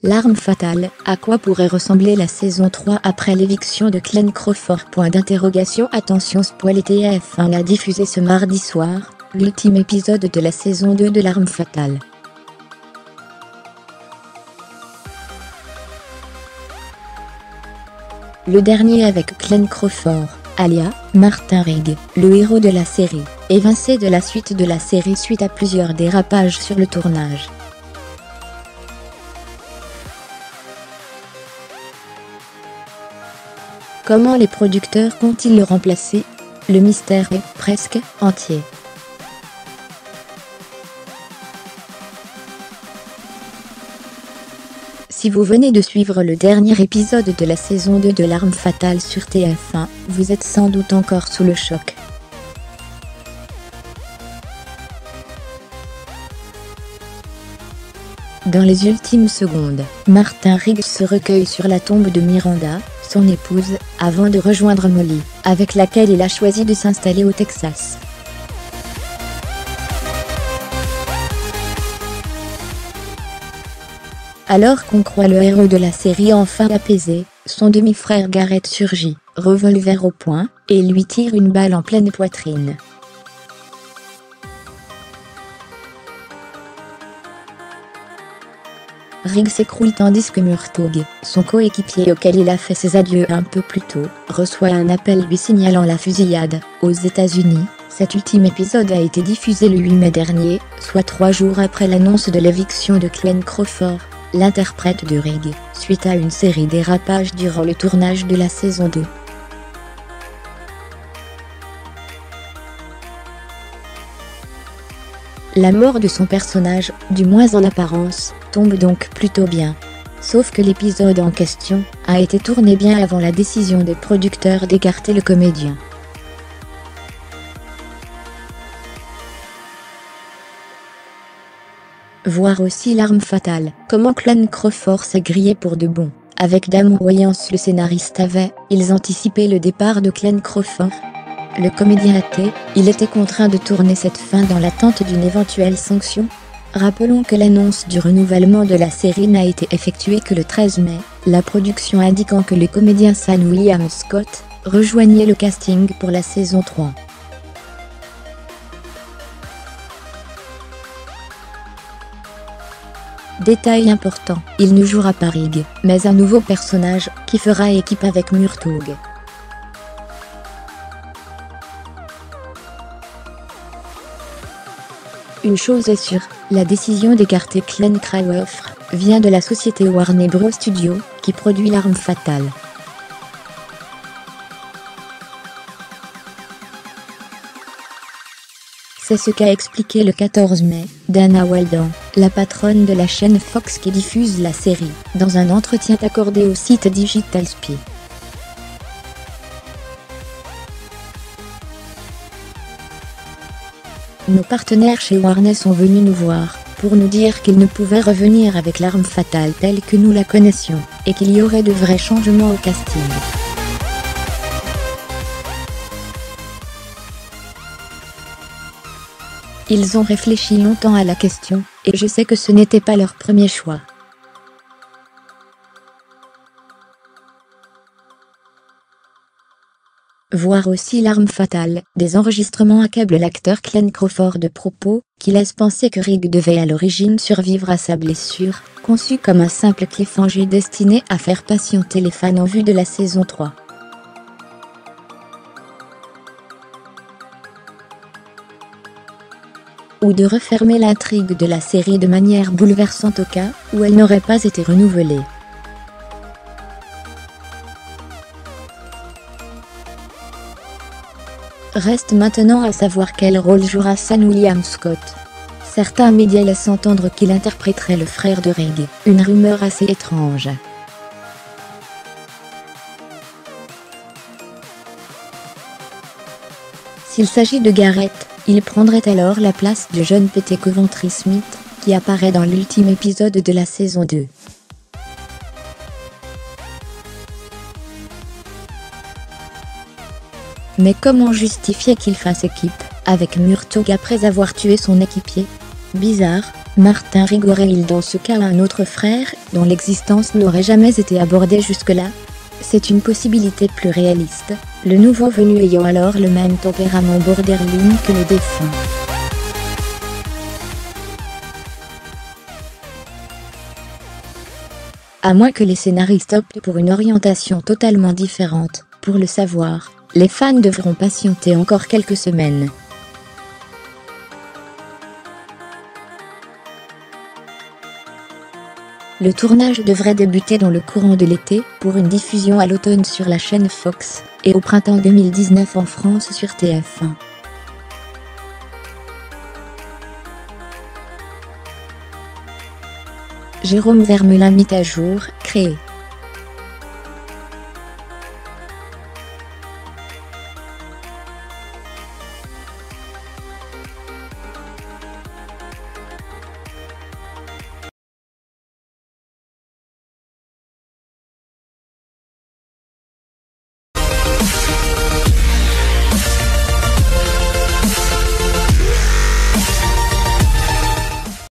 L'arme fatale, à quoi pourrait ressembler la saison 3 après l'éviction de Glenn Crawford ? Attention spoil, TF1 l'a diffusé ce mardi soir, l'ultime épisode de la saison 2 de l'arme fatale. Le dernier avec Glenn Crawford, alias Martin Rigg, le héros de la série, évincé de la suite de la série suite à plusieurs dérapages sur le tournage. Comment les producteurs comptent-ils le remplacer ? Le mystère est presque entier. Si vous venez de suivre le dernier épisode de la saison 2 de l'arme fatale sur TF1, vous êtes sans doute encore sous le choc. Dans les ultimes secondes, Martin Rigg se recueille sur la tombe de Miranda, son épouse, avant de rejoindre Molly, avec laquelle il a choisi de s'installer au Texas. Alors qu'on croit le héros de la série enfin apaisé, son demi-frère Garrett surgit, revolver au poing, et lui tire une balle en pleine poitrine. Rigg s'écroule tandis que Murtaugh, son coéquipier auquel il a fait ses adieux un peu plus tôt, reçoit un appel lui signalant la fusillade. Aux États-Unis, cet ultime épisode a été diffusé le 8 mai dernier, soit 3 jours après l'annonce de l'éviction de Glenn Crawford, l'interprète de Rigg, suite à une série de dérapages durant le tournage de la saison 2. La mort de son personnage, du moins en apparence, tombe donc plutôt bien. Sauf que l'épisode en question a été tourné bien avant la décision des producteurs d'écarter le comédien. Voir aussi l'arme fatale. Comment Glenn Crawford s'est grillé pour de bon. Avec Damon Wayans, le scénariste ils anticipaient le départ de Glenn Crawford. Le comédien athée, il était contraint de tourner cette fin dans l'attente d'une éventuelle sanction. Rappelons que l'annonce du renouvellement de la série n'a été effectuée que le 13 mai, la production indiquant que le comédien Sean William Scott rejoignait le casting pour la saison 3. Détail important, il ne jouera pas Rigg, mais un nouveau personnage, qui fera équipe avec Murtaugh. Une chose est sûre, la décision d'écarter Glenn Crawford vient de la société Warner Bros. Studios, qui produit l'arme fatale. C'est ce qu'a expliqué le 14 mai, Dana Walden, la patronne de la chaîne Fox qui diffuse la série, dans un entretien accordé au site Digital Spy. Nos partenaires chez Warner sont venus nous voir, pour nous dire qu'ils ne pouvaient revenir avec l'arme fatale telle que nous la connaissions, et qu'il y aurait de vrais changements au casting. Ils ont réfléchi longtemps à la question, et je sais que ce n'était pas leur premier choix. Voir aussi l'arme fatale, des enregistrements accablent l'acteur Glenn Crawford de propos, qui laissent penser que Rigg devait à l'origine survivre à sa blessure, conçue comme un simple cliffhanger destiné à faire patienter les fans en vue de la saison 3. Ou de refermer l'intrigue de la série de manière bouleversante au cas où elle n'aurait pas été renouvelée. Reste maintenant à savoir quel rôle jouera Sean William Scott. Certains médias laissent entendre qu'il interpréterait le frère de Rigg, une rumeur assez étrange. S'il s'agit de Garrett, il prendrait alors la place du jeune Pete Coventry Smith, qui apparaît dans l'ultime épisode de la saison 2. Mais comment justifier qu'il fasse équipe avec Murtaugh après avoir tué son équipier ? Bizarre, Martin rigorait-il dans ce cas un autre frère, dont l'existence n'aurait jamais été abordée jusque-là? C'est une possibilité plus réaliste, le nouveau venu ayant alors le même tempérament borderline que le défunt. À moins que les scénaristes optent pour une orientation totalement différente, pour le savoir, les fans devront patienter encore quelques semaines. Le tournage devrait débuter dans le courant de l'été, pour une diffusion à l'automne sur la chaîne Fox, et au printemps 2019 en France sur TF1. Jérôme Vermelin, mis à jour, créé.